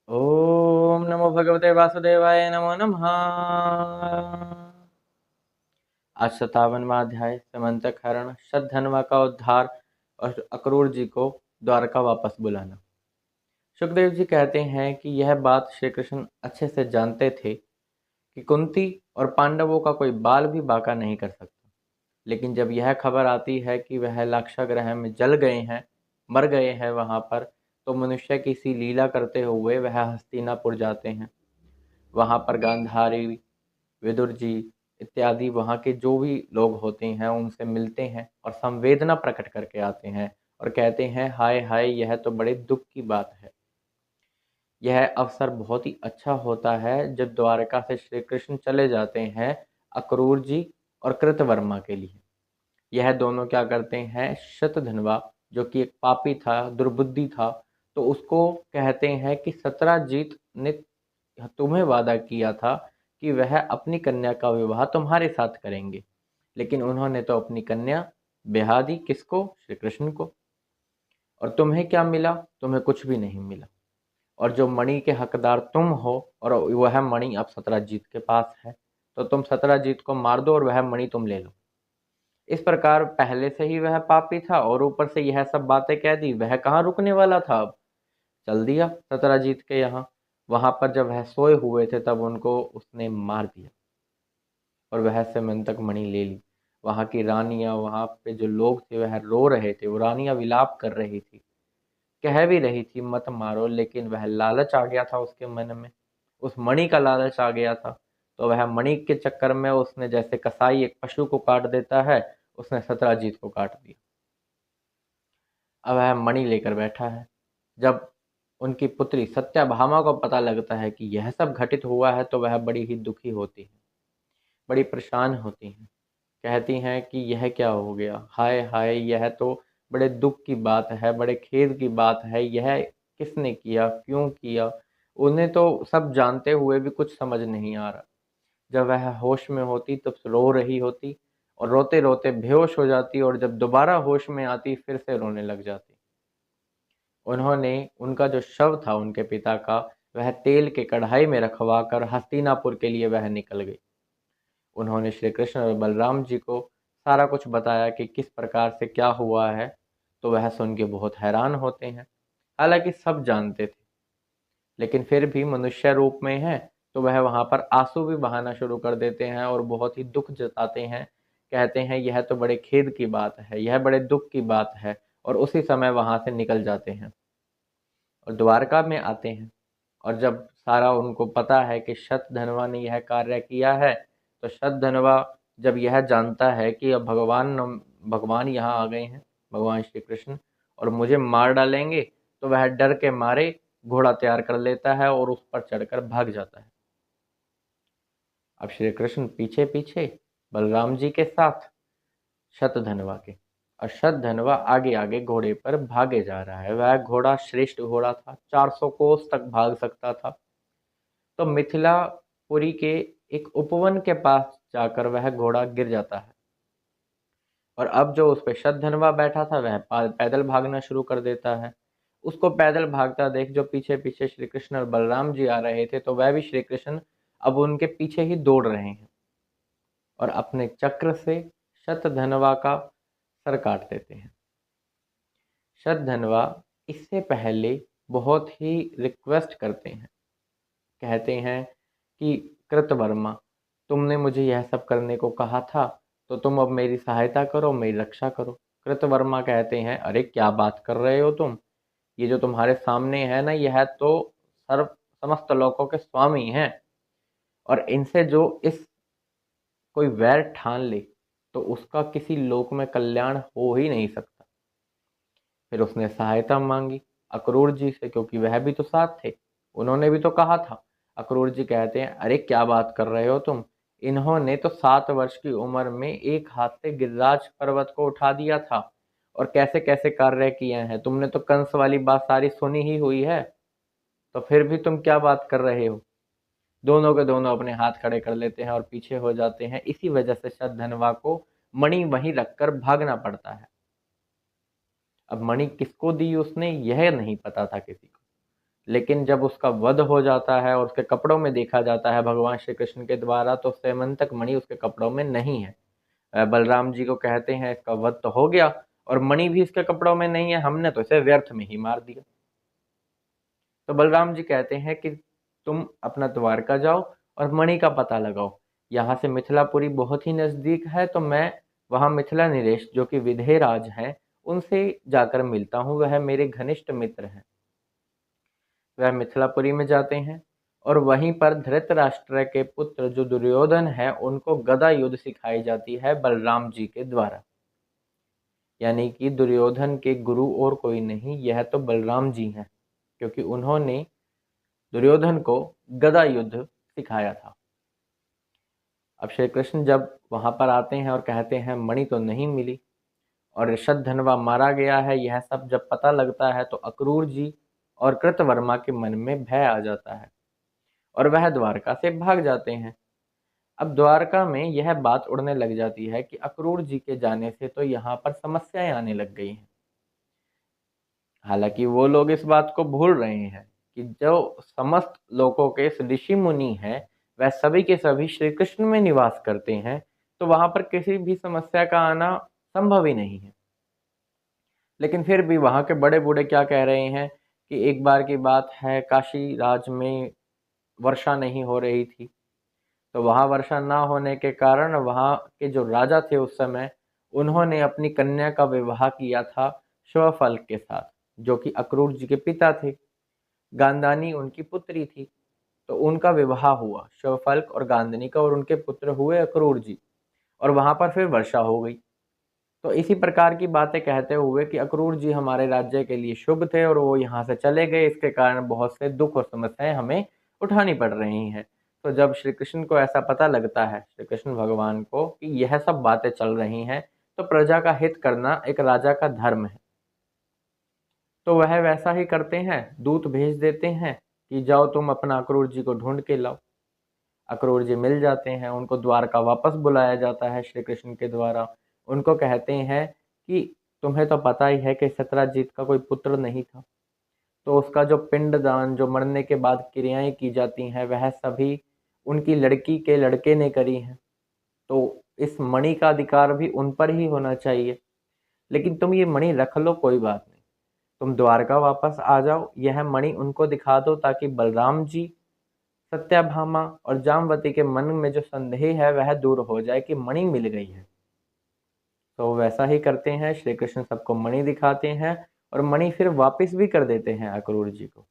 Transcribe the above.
ओम नमो भगवते वासुदेवाय नमो नमः। आज 57वां अध्याय समंतक हरण, शतधन्वा का उद्धार और अक्रूर जी को द्वारका वापस बुलाना। सुखदेव जी कहते हैं कि यह बात श्री कृष्ण अच्छे से जानते थे कि कुंती और पांडवों का कोई बाल भी बांका नहीं कर सकता। लेकिन जब यह खबर आती है कि वह लाक्षागृह में जल गए हैं, मर गए हैं वहां पर, तो मनुष्य की सी लीला करते हुए वह हस्तिनापुर जाते हैं। वहां पर गांधारी, विदुर जी इत्यादि वहां के जो भी लोग होते हैं उनसे मिलते हैं और संवेदना प्रकट करके आते हैं और कहते हैं, हाय हाय, यह तो बड़े दुख की बात है। यह अवसर बहुत ही अच्छा होता है जब द्वारका से श्री कृष्ण चले जाते हैं अक्रूर जी और कृतवर्मा के लिए। यह दोनों क्या करते हैं, शतधन्वा जो कि एक पापी था, दुर्बुद्धि था, तो उसको कहते हैं कि सत्यजीत ने तुम्हें वादा किया था कि वह अपनी कन्या का विवाह तुम्हारे साथ करेंगे, लेकिन उन्होंने तो अपनी कन्या ब्याह दी किसको, श्री कृष्ण को। और तुम्हें क्या मिला, तुम्हें कुछ भी नहीं मिला। और जो मणि के हकदार तुम हो और वह मणि अब सत्यजीत के पास है, तो तुम सत्यजीत को मार दो और वह मणि तुम ले लो। इस प्रकार पहले से ही वह पापी था और ऊपर से यह सब बातें कह दी। वह कहाँ रुकने वाला था, अब चल दिया सत्यजीत के यहाँ। वहां पर जब वह सोए हुए थे तब उनको उसने मार दिया और वह समंतक मणि ले ली। वहां की रानियां, वहां पे जो लोग थे वह रो रहे थे, वो रानियां विलाप कर रही थी, कह भी रही थी मत मारो, लेकिन वह लालच आ गया था उसके मन में, उस मणि का लालच आ गया था। तो वह मणि के चक्कर में उसने, जैसे कसाई एक पशु को काट देता है, उसने सत्यजीत को काट दिया। अब वह मणि लेकर बैठा है। जब उनकी पुत्री सत्यभामा को पता लगता है कि यह सब घटित हुआ है तो वह बड़ी ही दुखी होती है, बड़ी परेशान होती हैं। कहती हैं कि यह क्या हो गया, हाय हाय, यह तो बड़े दुख की बात है, बड़े खेद की बात है। यह किसने किया, क्यों किया? उन्हें तो सब जानते हुए भी कुछ समझ नहीं आ रहा। जब वह होश में होती तब रो रही होती और रोते रोते बेहोश हो जाती, और जब दोबारा होश में आती फिर से रोने लग जाती। उन्होंने उनका जो शव था उनके पिता का, वह तेल के कढ़ाई में रखवा कर हस्तिनापुर के लिए वह निकल गई। उन्होंने श्री कृष्ण और बलराम जी को सारा कुछ बताया कि किस प्रकार से क्या हुआ है। तो वह सुन के बहुत हैरान होते हैं। हालांकि सब जानते थे, लेकिन फिर भी मनुष्य रूप में है तो वह वहां पर आंसू भी बहाना शुरू कर देते हैं और बहुत ही दुख जताते हैं। कहते हैं यह तो बड़े खेद की बात है, यह बड़े दुख की बात है, और उसी समय वहां से निकल जाते हैं और द्वारका में आते हैं। और जब सारा उनको पता है कि शतधन्वा ने यह कार्य किया है, तो शतधन्वा जब यह जानता है कि अब भगवान यहाँ आ गए हैं, भगवान श्री कृष्ण, और मुझे मार डालेंगे, तो वह डर के मारे घोड़ा तैयार कर लेता है और उस पर चढ़कर भाग जाता है। अब श्री कृष्ण पीछे पीछे बलराम जी के साथ शतधन्वा के, और शतधन्वा आगे आगे घोड़े पर भागे जा रहा है। वह घोड़ा श्रेष्ठ घोड़ा था, 400 कोस तक भाग सकता था। तो मिथिलापुरी के एक उपवन के पास जाकर वह घोड़ा गिर जाता है, और अब जो उस पे शतधन्वा बैठा था वह पैदल भागना शुरू कर देता है। उसको पैदल भागता देख जो पीछे पीछे श्री कृष्ण और बलराम जी आ रहे थे, तो वह भी श्री कृष्ण अब उनके पीछे ही दौड़ रहे हैं और अपने चक्र से शतधन्वा का सर काट देते हैं। शतधन्वा इससे पहले बहुत ही रिक्वेस्ट करते हैं, कहते हैं कि कृतवर्मा, तुमने मुझे यह सब करने को कहा था, तो तुम अब मेरी सहायता करो, मेरी रक्षा करो। कृतवर्मा कहते हैं, अरे क्या बात कर रहे हो तुम, ये जो तुम्हारे सामने है ना, यह तो सर्व समस्त लोकों के स्वामी हैं, और इनसे जो इस कोई वैर ठान ले तो उसका किसी लोक में कल्याण हो ही नहीं सकता। फिर उसने सहायता मांगी अक्रूर जी से, क्योंकि वह भी तो साथ थे, उन्होंने भी तो कहा था। अक्रूर जी कहते हैं, अरे क्या बात कर रहे हो तुम, इन्होंने तो 7 वर्ष की उम्र में एक हाथ से गिरिराज पर्वत को उठा दिया था और कैसे कैसे कार्य किए हैं। तुमने तो कंस वाली बात सारी सुनी ही हुई है, तो फिर भी तुम क्या बात कर रहे हो। दोनों के दोनों अपने हाथ खड़े कर लेते हैं और पीछे हो जाते हैं। इसी वजह से शतधन्वा को मणि वहीं रखकर भागना पड़ता है। अब मणि किसको दी उसने, यह नहीं पता था किसी को, लेकिन जब उसका वध हो जाता है और उसके कपड़ों में देखा जाता है भगवान श्री कृष्ण के द्वारा, तो स्यमंतक मणि उसके कपड़ों में नहीं है। बलराम जी को कहते हैं इसका वध तो हो गया और मणि भी इसके कपड़ों में नहीं है, हमने तो इसे व्यर्थ में ही मार दिया। तो बलराम जी कहते हैं कि तुम अपना द्वारका जाओ और मणि का पता लगाओ। यहाँ से मिथिलापुरी बहुत ही नज़दीक है, तो मैं वहाँ मिथिला नरेश जो कि विधेयराज हैं उनसे जाकर मिलता हूँ, वह मेरे घनिष्ठ मित्र हैं। वह मिथिलापुरी में जाते हैं और वहीं पर धृतराष्ट्र के पुत्र जो दुर्योधन है उनको गदा युद्ध सिखाई जाती है बलराम जी के द्वारा। यानी कि दुर्योधन के गुरु और कोई नहीं, यह तो बलराम जी हैं, क्योंकि उन्होंने दुर्योधन को गदा युद्ध सिखाया था। अब श्री कृष्ण जब वहां पर आते हैं और कहते हैं मणि तो नहीं मिली और ऋषभधनवा मारा गया है, यह सब जब पता लगता है तो अक्रूर जी और कृतवर्मा के मन में भय आ जाता है और वह द्वारका से भाग जाते हैं। अब द्वारका में यह बात उड़ने लग जाती है कि अक्रूर जी के जाने से तो यहाँ पर समस्याएं आने लग गई हैं। हालांकि वो लोग इस बात को भूल रहे हैं कि जो समस्त लोगों के ऋषि मुनि हैं वह सभी के सभी श्री कृष्ण में निवास करते हैं, तो वहां पर किसी भी समस्या का आना संभव ही नहीं है। लेकिन फिर भी वहां के बड़े बूढ़े क्या कह रहे हैं कि एक बार की बात है, काशी राज में वर्षा नहीं हो रही थी, तो वहाँ वर्षा ना होने के कारण वहाँ के जो राजा थे उस समय, उन्होंने अपनी कन्या का विवाह किया था श्वफल के साथ, जो कि अक्रूर जी के पिता थे। गांधानी उनकी पुत्री थी, तो उनका विवाह हुआ श्वफल्क और गांधानी का, और उनके पुत्र हुए अक्रूर जी, और वहाँ पर फिर वर्षा हो गई। तो इसी प्रकार की बातें कहते हुए कि अक्रूर जी हमारे राज्य के लिए शुभ थे और वो यहाँ से चले गए, इसके कारण बहुत से दुख और समस्याएं हमें उठानी पड़ रही हैं। तो जब श्री कृष्ण को ऐसा पता लगता है, श्री कृष्ण भगवान को, कि यह सब बातें चल रही हैं, तो प्रजा का हित करना एक राजा का धर्म है, तो वह वैसा ही करते हैं, दूत भेज देते हैं कि जाओ तुम अपना अक्रूर जी को ढूंढ के लाओ। अक्रूर जी मिल जाते हैं, उनको द्वारका वापस बुलाया जाता है श्री कृष्ण के द्वारा। उनको कहते हैं कि तुम्हें तो पता ही है कि सत्यजीत का कोई पुत्र नहीं था, तो उसका जो पिंडदान, जो मरने के बाद क्रियाएं की जाती हैं, वह सभी उनकी लड़की के लड़के ने करी हैं, तो इस मणि का अधिकार भी उन पर ही होना चाहिए। लेकिन तुम ये मणि रख लो, कोई बात नहीं, तुम द्वारका वापस आ जाओ, यह मणि उनको दिखा दो, ताकि बलराम जी, सत्याभामा और जामवती के मन में जो संदेह है वह दूर हो जाए कि मणि मिल गई है। तो वैसा ही करते हैं, श्री कृष्ण सबको मणि दिखाते हैं और मणि फिर वापस भी कर देते हैं अक्रूर जी को।